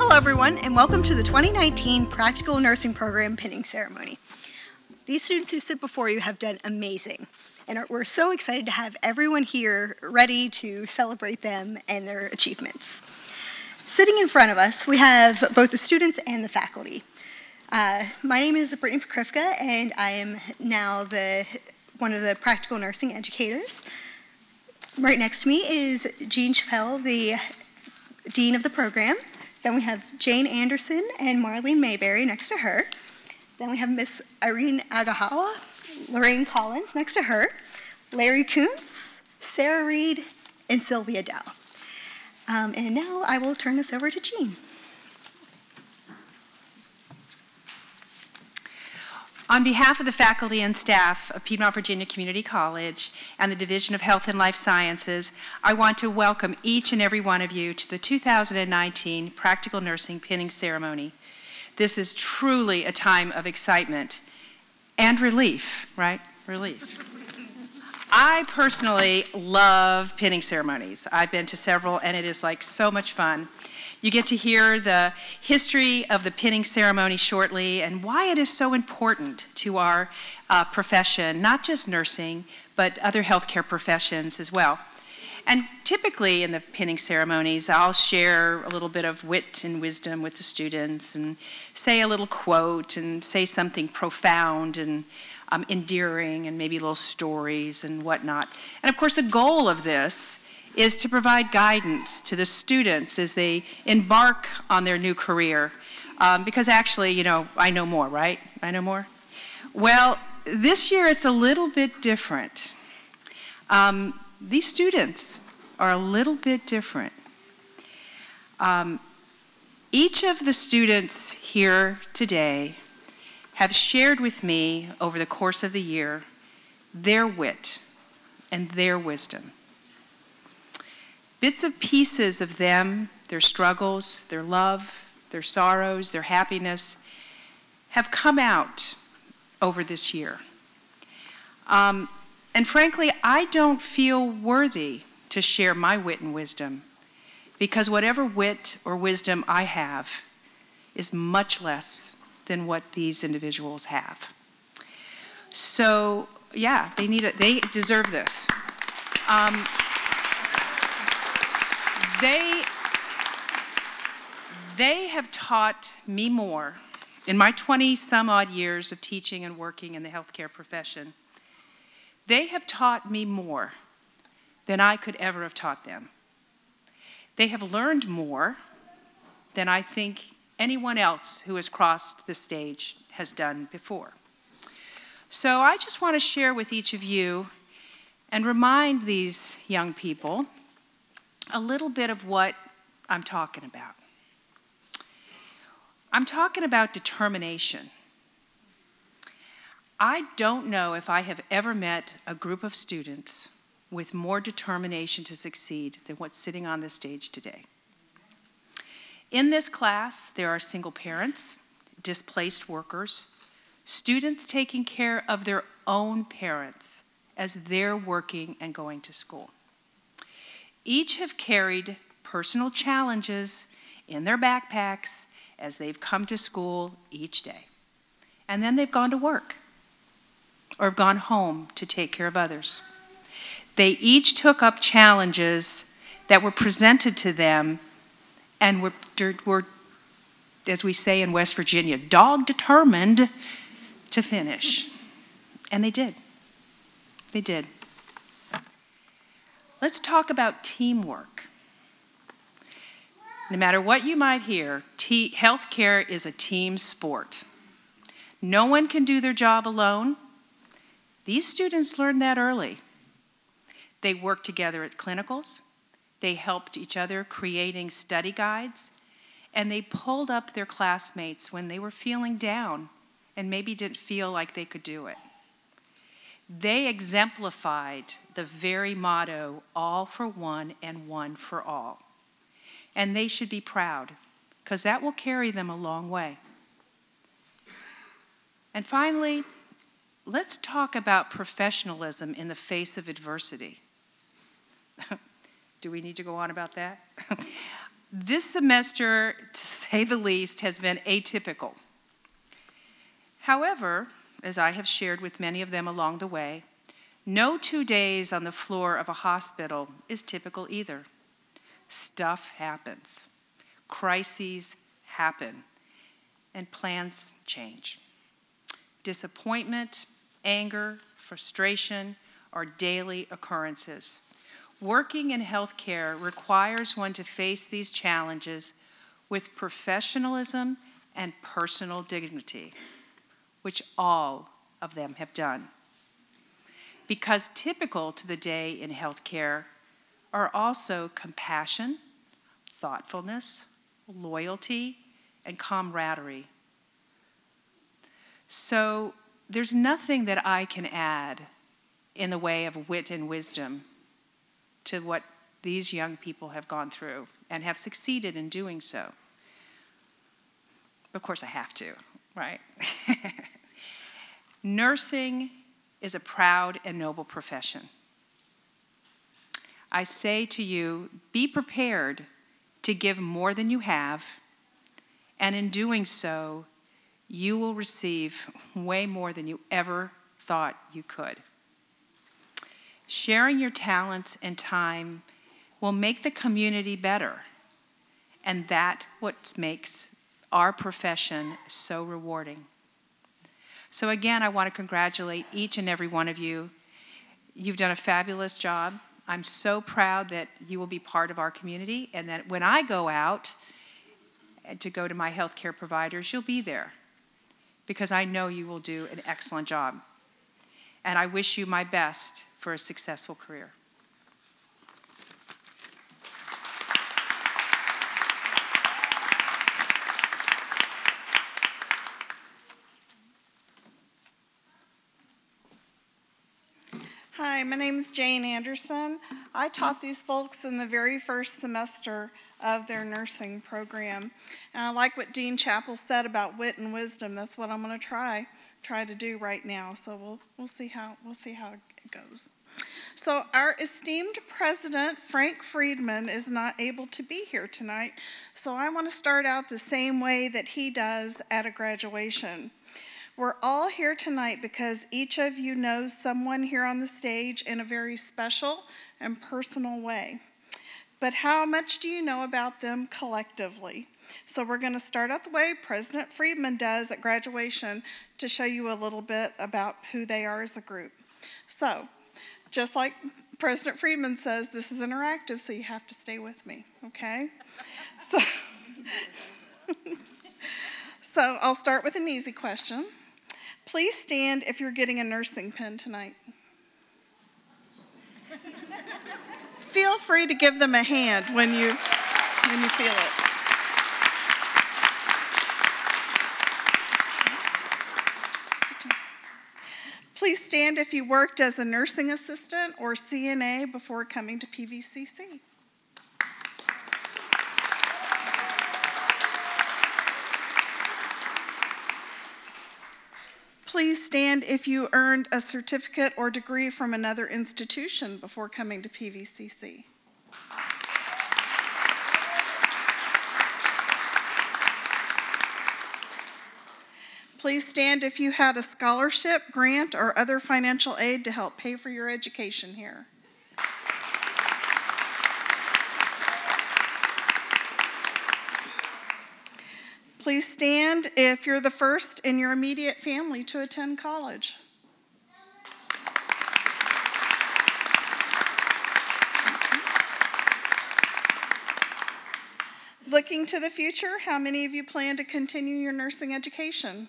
Hello everyone, and welcome to the 2019 Practical Nursing Program Pinning Ceremony. These students who sit before you have done amazing, and we're so excited to have everyone here ready to celebrate them and their achievements. Sitting in front of us, we have both the students and the faculty. My name is Brittany Pokrivka, and I am now one of the practical nursing educators. Right next to me is Jean Chappelle, the Dean of the program. Then we have Jane Anderson and Marlene Mayberry next to her. Then we have Miss Irene Agahawa, Lorraine Collins next to her, Larry Koontz, Sarah Reed, and Sylvia Dow. And now I will turn this over to Jean. On behalf of the faculty and staff of Piedmont Virginia Community College and the Division of Health and Life Sciences, I want to welcome each and every one of you to the 2019 Practical Nursing Pinning Ceremony. This is truly a time of excitement and relief, right? Relief. I personally love pinning ceremonies. I've been to several, and it is like so much fun. You get to hear the history of the pinning ceremony shortly and why it is so important to our profession, not just nursing, but other healthcare professions as well. And typically in the pinning ceremonies, I'll share a little bit of wit and wisdom with the students and say a little quote and say something profound and endearing and maybe little stories and whatnot. And of course, the goal of this is to provide guidance to the students as they embark on their new career. Because actually, you know, I know more, right? I know more? Well, this year it's a little bit different. These students are a little bit different. Each of the students here today have shared with me over the course of the year their wit and their wisdom. Bits and pieces of them, their struggles, their love, their sorrows, their happiness, have come out over this year. And frankly, I don't feel worthy to share my wit and wisdom, because whatever wit or wisdom I have is much less than what these individuals have. So, yeah, they deserve this. They have taught me more in my 20-some-odd years of teaching and working in the healthcare profession. They have taught me more than I could ever have taught them. They have learned more than I think anyone else who has crossed the stage has done before. So I just want to share with each of you and remind these young people a little bit of what I'm talking about. I'm talking about determination. I don't know if I have ever met a group of students with more determination to succeed than what's sitting on this stage today. In this class, there are single parents, displaced workers, students taking care of their own parents as they're working and going to school. Each have carried personal challenges in their backpacks as they've come to school each day. And then they've gone to work or have gone home to take care of others. They each took up challenges that were presented to them and were, as we say in West Virginia, dog-determined to finish. And they did. They did. Let's talk about teamwork. No matter what you might hear, healthcare is a team sport. No one can do their job alone. These students learned that early. They worked together at clinicals. They helped each other creating study guides. And they pulled up their classmates when they were feeling down and maybe didn't feel like they could do it. They exemplified the very motto, all for one and one for all. And they should be proud, because that will carry them a long way. And finally, let's talk about professionalism in the face of adversity. Do we need to go on about that? This semester, to say the least, has been atypical. However, as I have shared with many of them along the way, no 2 days on the floor of a hospital is typical either. Stuff happens. Crises happen. And plans change. Disappointment, anger, frustration are daily occurrences. Working in healthcare requires one to face these challenges with professionalism and personal dignity, which all of them have done. Because typical to the day in healthcare are also compassion, thoughtfulness, loyalty, and camaraderie. So there's nothing that I can add in the way of wit and wisdom to what these young people have gone through and have succeeded in doing so. Of course I have to, right? Nursing is a proud and noble profession. I say to you, be prepared to give more than you have, and in doing so, you will receive way more than you ever thought you could. Sharing your talents and time will make the community better, and that's what makes our profession so rewarding. So again, I want to congratulate each and every one of you. You've done a fabulous job. I'm so proud that you will be part of our community, and that when I go out to go to my healthcare providers, you'll be there, because I know you will do an excellent job. And I wish you my best for a successful career. Hi, my name is Jane Anderson. I taught these folks in the very first semester of their nursing program. And I like what Dean Chappell said about wit and wisdom. That's what I'm going to try to do right now. So we'll see how it goes. So our esteemed president, Frank Friedman, is not able to be here tonight. So I want to start out the same way that he does at a graduation. We're all here tonight because each of you knows someone here on the stage in a very special and personal way. But how much do you know about them collectively? So we're going to start out the way President Friedman does at graduation to show you a little bit about who they are as a group. So, just like President Friedman says, this is interactive, so you have to stay with me, okay? So I'll start with an easy question. Please stand if you're getting a nursing pin tonight. Feel free to give them a hand when you feel it. Please stand if you worked as a nursing assistant or CNA before coming to PVCC. Please stand if you earned a certificate or degree from another institution before coming to PVCC. Please stand if you had a scholarship, grant, or other financial aid to help pay for your education here. Please stand if you're the first in your immediate family to attend college. Looking to the future, how many of you plan to continue your nursing education?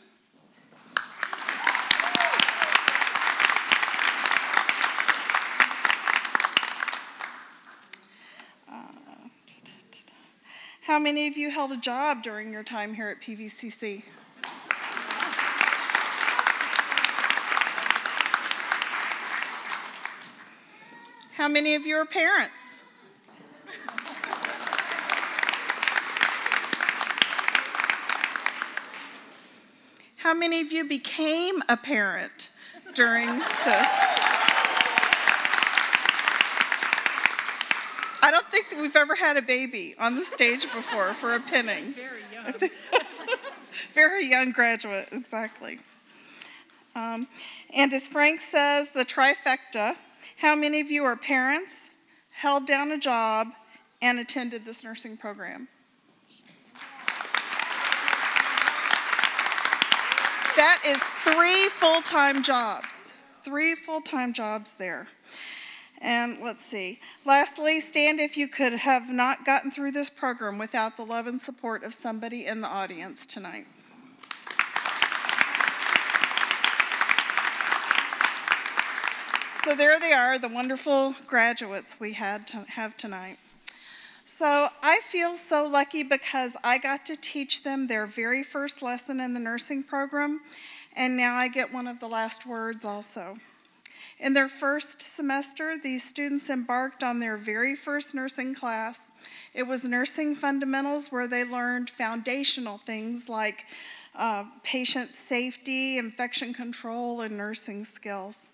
How many of you held a job during your time here at PVCC? How many of you are parents? How many of you became a parent during this? I don't think we've ever had a baby on the stage before for a pinning. Very young. Very young graduate, exactly. And as Frank says, the trifecta, how many of you are parents, held down a job, and attended this nursing program? That is 3 full-time jobs. 3 full-time jobs there. And let's see. Lastly, stand if you could have not gotten through this program without the love and support of somebody in the audience tonight. So there they are, the wonderful graduates we have tonight. So I feel so lucky because I got to teach them their very first lesson in the nursing program, and now I get one of the last words also. In their first semester, these students embarked on their very first nursing class. It was Nursing Fundamentals, where they learned foundational things like patient safety, infection control, and nursing skills.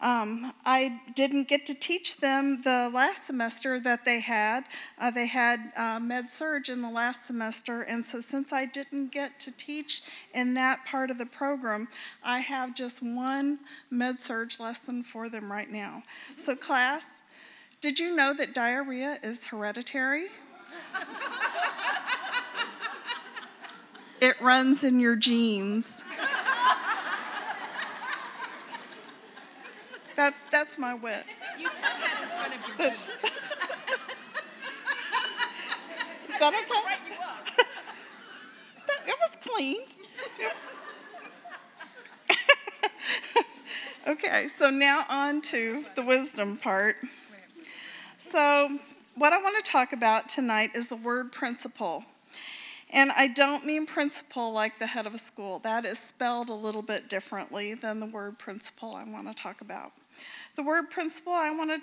I didn't get to teach them the last semester that they had. They had med-surg in the last semester, and so since I didn't get to teach in that part of the program, I have just one med-surg lesson for them right now. So class, did you know that diarrhea is hereditary? It runs in your genes. That's my wit. You said that in front of your kids. Is that okay? Right you up. It was clean. Okay, so now on to the wisdom part. So what I want to talk about tonight is the word principal. And I don't mean principal like the head of a school. That is spelled a little bit differently than the word principal I want to talk about. The word principal I want to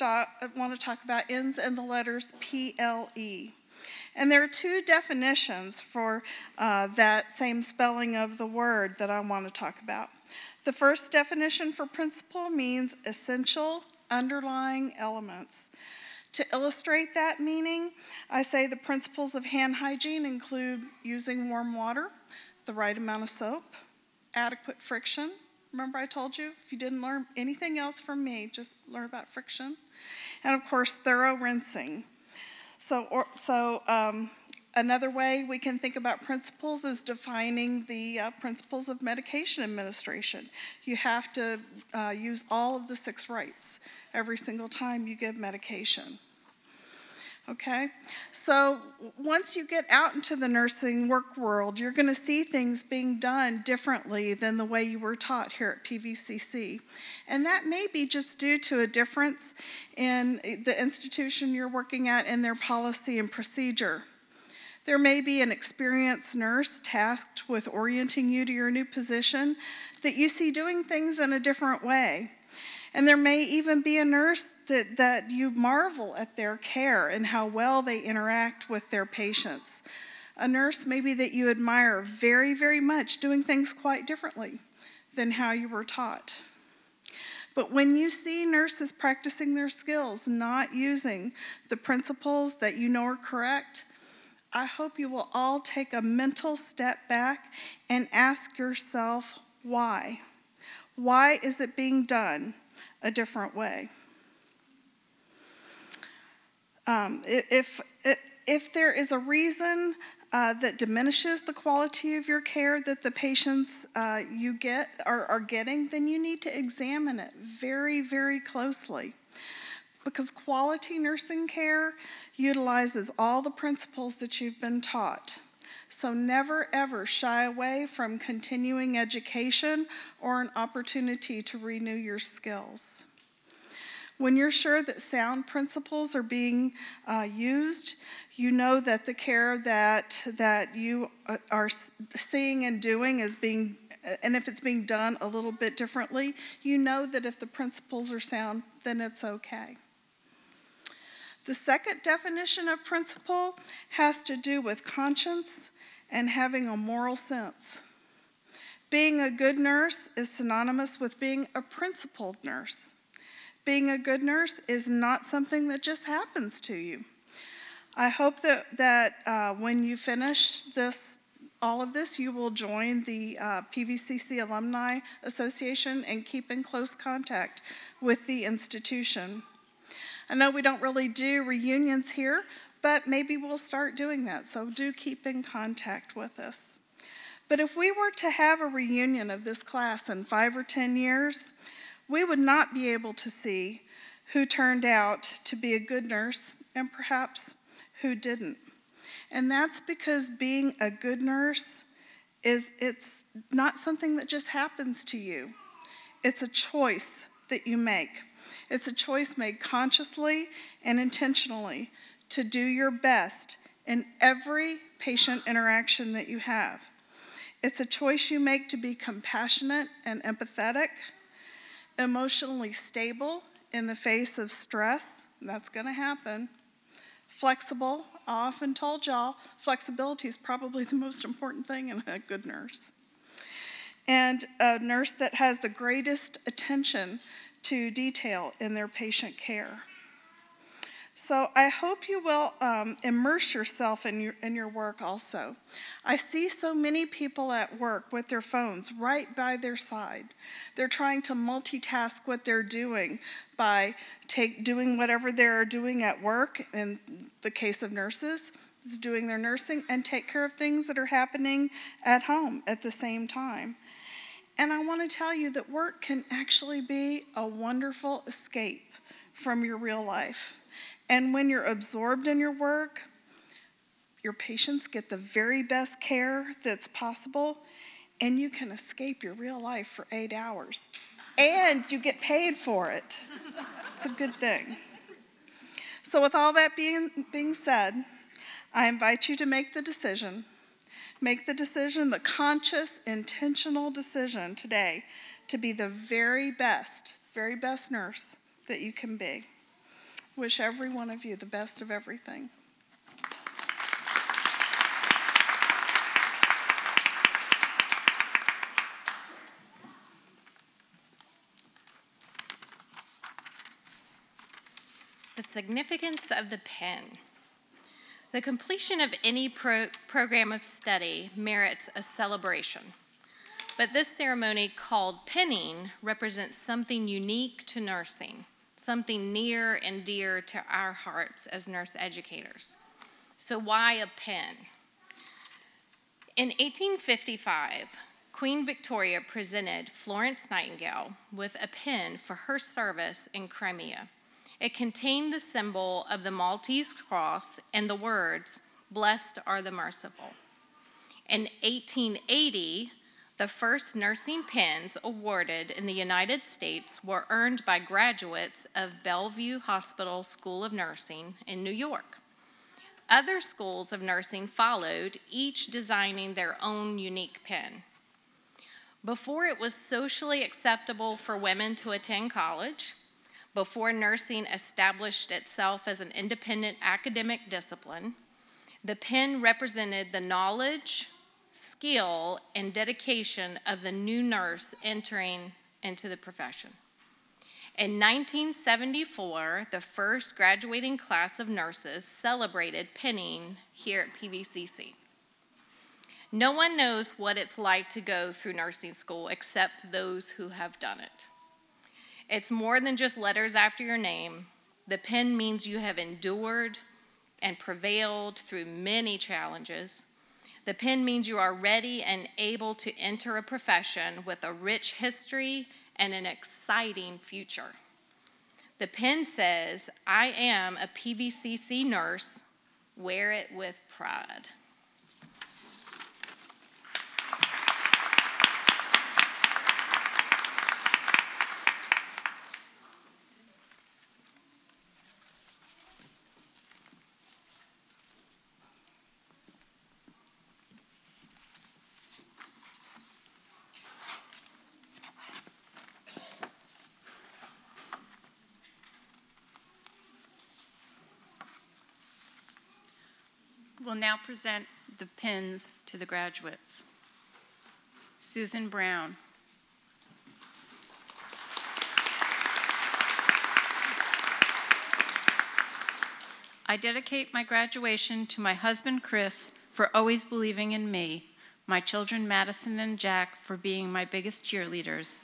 talk about ends in the letters P-L-E. And there are 2 definitions for that same spelling of the word that I want to talk about. The first definition for principal means essential underlying elements. To illustrate that meaning, I say the principles of hand hygiene include using warm water, the right amount of soap, adequate friction. Remember I told you, if you didn't learn anything else from me, just learn about friction. And of course, thorough rinsing. Another way we can think about principles is defining the principles of medication administration. You have to use all of the 6 rights every single time you give medication. Okay, so once you get out into the nursing work world, you're going to see things being done differently than the way you were taught here at PVCC. And that may be just due to a difference in the institution you're working at and their policy and procedure. There may be an experienced nurse tasked with orienting you to your new position that you see doing things in a different way. And there may even be a nurse that you marvel at their care and how well they interact with their patients. A nurse maybe that you admire very, very much, doing things quite differently than how you were taught. But when you see nurses practicing their skills, not using the principles that you know are correct, I hope you will all take a mental step back and ask yourself why. Why is it being done a different way? If there is a reason that diminishes the quality of your care that the patients you get are getting, then you need to examine it very, very closely. Because quality nursing care utilizes all the principles that you've been taught. So never, ever shy away from continuing education or an opportunity to renew your skills. When you're sure that sound principles are being used, you know that the care that you are seeing and doing is being, and if it's being done a little bit differently, you know that if the principles are sound, then it's okay. The second definition of principle has to do with conscience and having a moral sense. Being a good nurse is synonymous with being a principled nurse. Being a good nurse is not something that just happens to you. I hope that when you finish all of this, you will join the PVCC Alumni Association and keep in close contact with the institution. I know we don't really do reunions here, but maybe we'll start doing that, so do keep in contact with us. But if we were to have a reunion of this class in 5 or 10 years, we would not be able to see who turned out to be a good nurse and perhaps who didn't. And that's because being a good nurse it's not something that just happens to you. It's a choice that you make. It's a choice made consciously and intentionally to do your best in every patient interaction that you have. It's a choice you make to be compassionate and empathetic, emotionally stable in the face of stress. That's going to happen. Flexible. I often told y'all, flexibility is probably the most important thing in a good nurse. And a nurse that has the greatest attention to detail in their patient care. So I hope you will immerse yourself in your work also. I see so many people at work with their phones right by their side. They're trying to multitask what they're doing by doing whatever they're doing at work. In the case of nurses, is doing their nursing and take care of things that are happening at home at the same time. And I want to tell you that work can actually be a wonderful escape from your real life. And when you're absorbed in your work, your patients get the very best care that's possible, and you can escape your real life for 8 hours. And you get paid for it. It's a good thing. So with all that being said, I invite you to make the decision. Make the decision, the conscious, intentional decision today to be the very best nurse that you can be. Wish every one of you the best of everything. The significance of the pen. The completion of any program of study merits a celebration. But this ceremony called penning represents something unique to nursing, something near and dear to our hearts as nurse educators. So why a pen? In 1855, Queen Victoria presented Florence Nightingale with a pen for her service in Crimea. It contained the symbol of the Maltese cross and the words, "Blessed are the merciful." In 1880, the first nursing pens awarded in the United States were earned by graduates of Bellevue Hospital School of Nursing in New York. Other schools of nursing followed, each designing their own unique pen. Before it was socially acceptable for women to attend college, before nursing established itself as an independent academic discipline, the pen represented the knowledge, skill, and dedication of the new nurse entering into the profession. In 1974, the first graduating class of nurses celebrated penning here at PVCC. No one knows what it's like to go through nursing school except those who have done it. It's more than just letters after your name. The pen means you have endured and prevailed through many challenges. The pen means you are ready and able to enter a profession with a rich history and an exciting future. The pen says, "I am a PVCC nurse. Wear it with pride." We'll now present the pins to the graduates. Susan Brown. I dedicate my graduation to my husband, Chris, for always believing in me, my children, Madison and Jack, for being my biggest cheerleaders,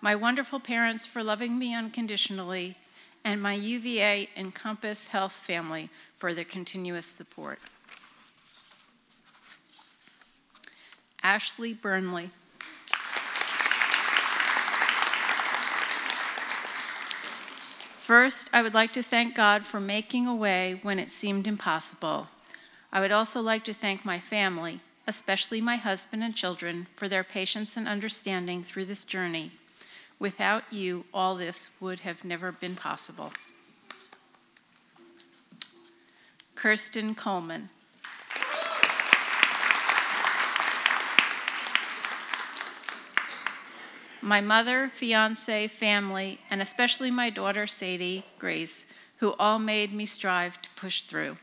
my wonderful parents for loving me unconditionally, and my UVA and Compass Health family for their continuous support. Ashley Burnley. First, I would like to thank God for making a way when it seemed impossible. I would also like to thank my family, especially my husband and children, for their patience and understanding through this journey. Without you, all this would have never been possible. Kirsten Coleman. My mother, fiance, family, and especially my daughter, Sadie Grace, who all made me strive to push through.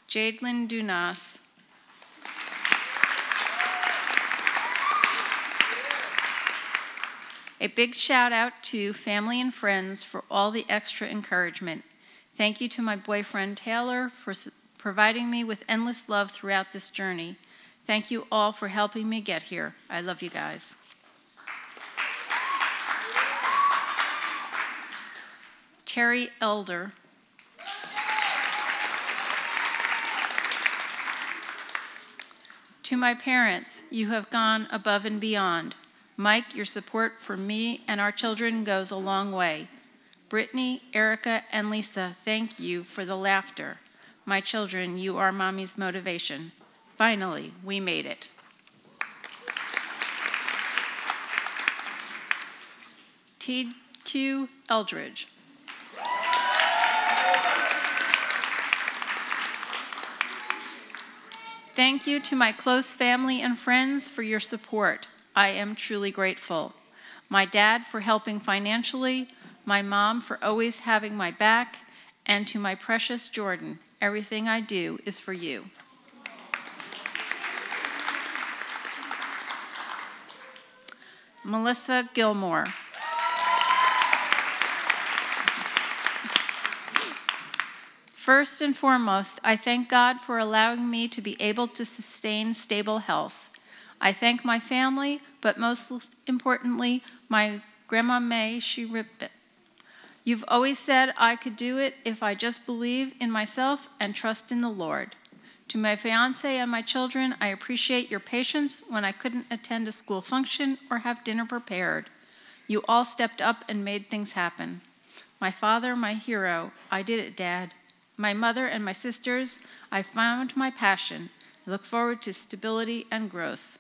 Jadelyn Dunas. A big shout out to family and friends for all the extra encouragement. Thank you to my boyfriend Taylor for providing me with endless love throughout this journey. Thank you all for helping me get here. I love you guys. Terry Elder. To my parents, you have gone above and beyond. Mike, your support for me and our children goes a long way. Brittany, Erica, and Lisa, thank you for the laughter. My children, you are Mommy's motivation. Finally, we made it. T.Q. Eldridge. Thank you to my close family and friends for your support. I am truly grateful. My dad for helping financially, my mom for always having my back, and to my precious Jordan, everything I do is for you. Melissa Gilmore. First and foremost, I thank God for allowing me to be able to sustain stable health. I thank my family, but most importantly, my Grandma May, she ripped it. You've always said I could do it if I just believe in myself and trust in the Lord. To my fiance and my children, I appreciate your patience when I couldn't attend a school function or have dinner prepared. You all stepped up and made things happen. My father, my hero, I did it, Dad. My mother and my sisters, I found my passion. I look forward to stability and growth.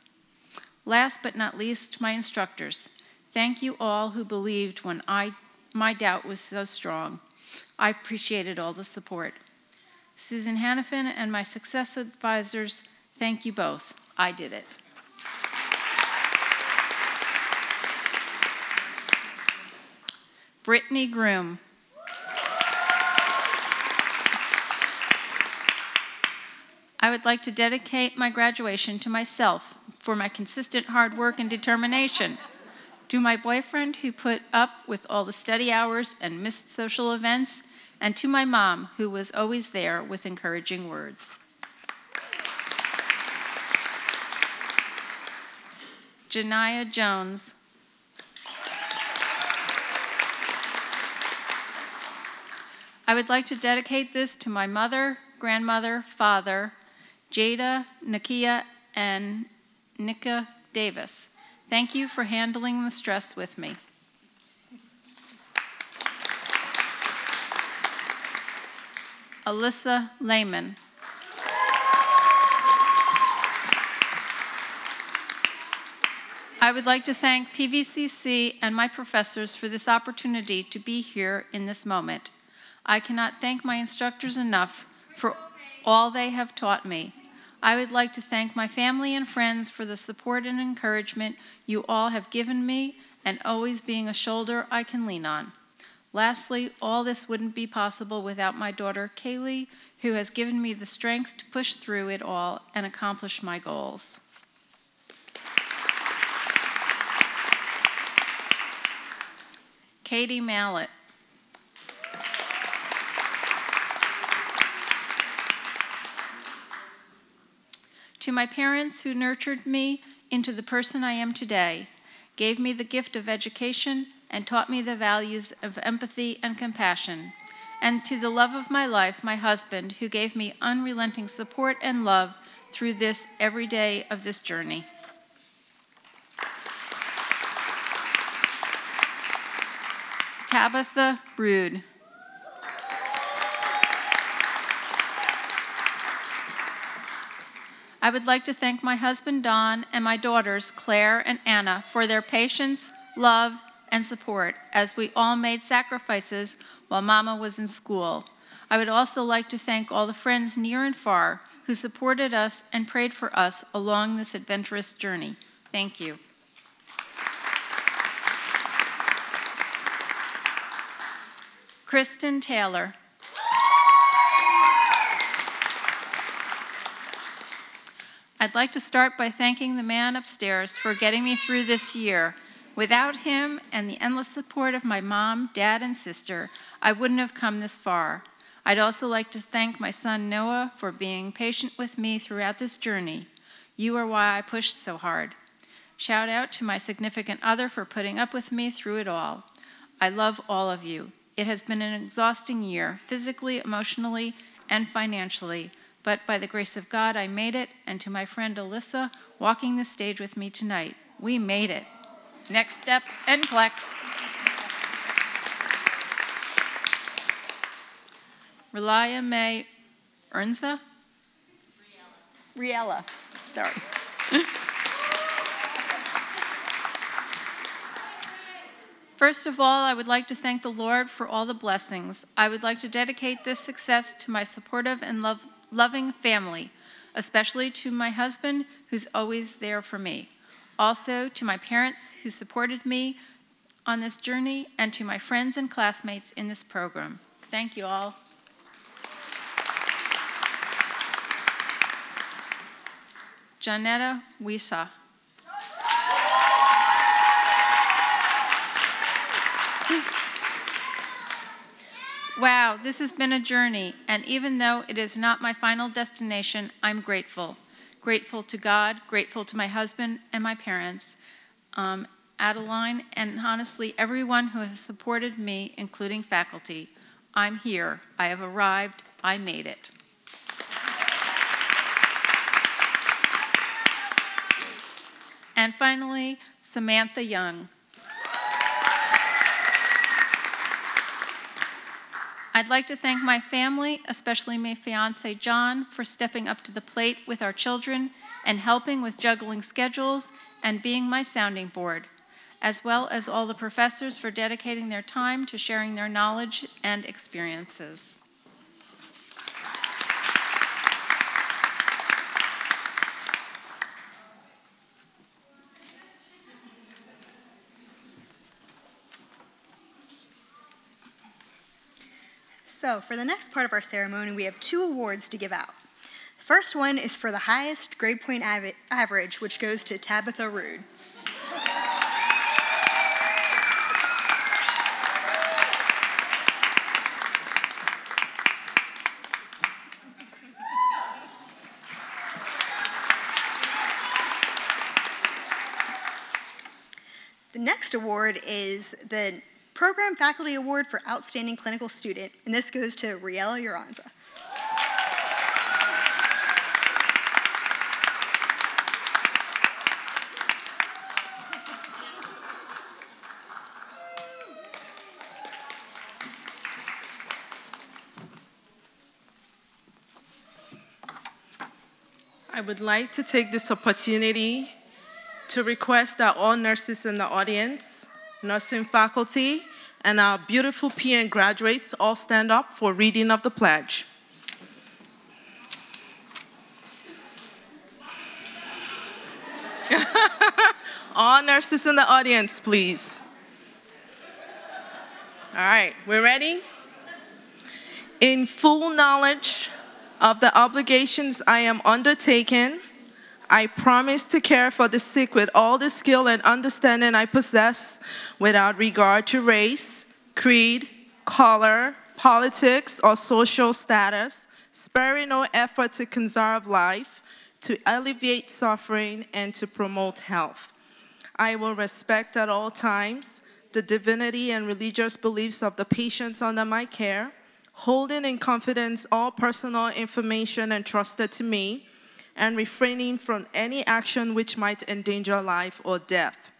Last but not least, my instructors. Thank you all who believed when my doubt was so strong. I appreciated all the support. Susan Hannafin and my success advisors, thank you both. I did it. Brittany Groom. I would like to dedicate my graduation to myself for my consistent hard work and determination. To my boyfriend who put up with all the study hours and missed social events, and to my mom who was always there with encouraging words. Janiah Jones. I would like to dedicate this to my mother, grandmother, father, Jada, Nakia, and Nika Davis. Thank you for handling the stress with me. Alyssa Lehman. I would like to thank PVCC and my professors for this opportunity to be here in this moment. I cannot thank my instructors enough for all they have taught me. I would like to thank my family and friends for the support and encouragement you all have given me and always being a shoulder I can lean on. Lastly, all this wouldn't be possible without my daughter, Kaylee, who has given me the strength to push through it all and accomplish my goals. Katie Mallett. To my parents who nurtured me into the person I am today, gave me the gift of education, and taught me the values of empathy and compassion. And to the love of my life, my husband, who gave me unrelenting support and love through this every day of this journey. Tabitha Brood. I would like to thank my husband, Don, and my daughters, Claire and Anna, for their patience, love, and support as we all made sacrifices while Mama was in school. I would also like to thank all the friends near and far who supported us and prayed for us along this adventurous journey. Thank you. Kristen Taylor. I'd like to start by thanking the man upstairs for getting me through this year. Without him and the endless support of my mom, dad, and sister, I wouldn't have come this far. I'd also like to thank my son Noah for being patient with me throughout this journey. You are why I pushed so hard. Shout out to my significant other for putting up with me through it all. I love all of you. It has been an exhausting year, physically, emotionally, and financially. But by the grace of God, I made it, and to my friend Alyssa, walking the stage with me tonight, we made it. Next step, NCLEX. Relia May Ernza? Riella, sorry. First of all, I would like to thank the Lord for all the blessings. I would like to dedicate this success to my supportive and loving family, especially to my husband, who's always there for me. Also, to my parents who supported me on this journey, and to my friends and classmates in this program. Thank you all. Janetta Wisa. Wow, this has been a journey, and even though it is not my final destination, I'm grateful. Grateful to God, grateful to my husband and my parents, Adeline, and honestly, everyone who has supported me, including faculty. I'm here. I have arrived. I made it. And finally, Samantha Young. I'd like to thank my family, especially my fiance, John, for stepping up to the plate with our children and helping with juggling schedules and being my sounding board, as well as all the professors for dedicating their time to sharing their knowledge and experiences. So for the next part of our ceremony, we have 2 awards to give out. The first one is for the highest grade point average, which goes to Tabitha Rood. The next award is the Program Faculty Award for Outstanding Clinical Student, and this goes to Riella Uranza. I would like to take this opportunity to request that all nurses in the audience, nursing faculty, and our beautiful PN graduates all stand up for reading of the pledge. All nurses in the audience, please. All right, we're ready? In full knowledge of the obligations I am undertaking, I promise to care for the sick with all the skill and understanding I possess without regard to race, creed, color, politics, or social status, sparing no effort to conserve life, to alleviate suffering, and to promote health. I will respect at all times the divinity and religious beliefs of the patients under my care, holding in confidence all personal information entrusted to me, and refraining from any action which might endanger life or death.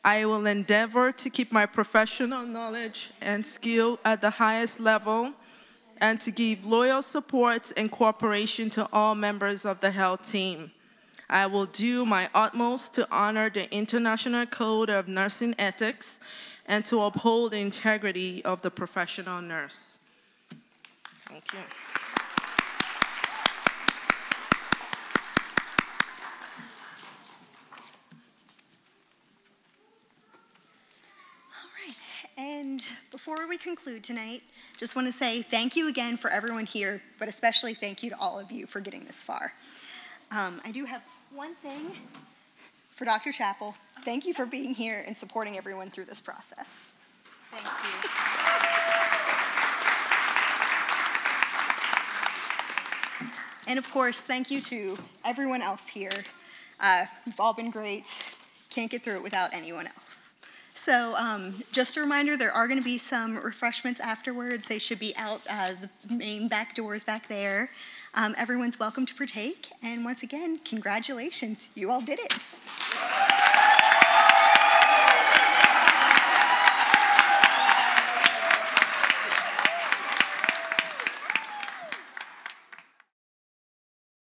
I will endeavor to keep my professional knowledge and skill at the highest level and to give loyal support and cooperation to all members of the health team. I will do my utmost to honor the International Code of Nursing Ethics and to uphold the integrity of the professional nurse. Thank you. And before we conclude tonight, just want to say thank you again for everyone here, but especially thank you to all of you for getting this far. I do have one thing for Dr. Chappell. Thank you for being here and supporting everyone through this process. Thank you. And of course, thank you to everyone else here. You've all been great. Can't get through it without anyone else. So just a reminder, there are going to be some refreshments afterwards. They should be out the main back doors back there. Everyone's welcome to partake. And once again, congratulations. You all did it.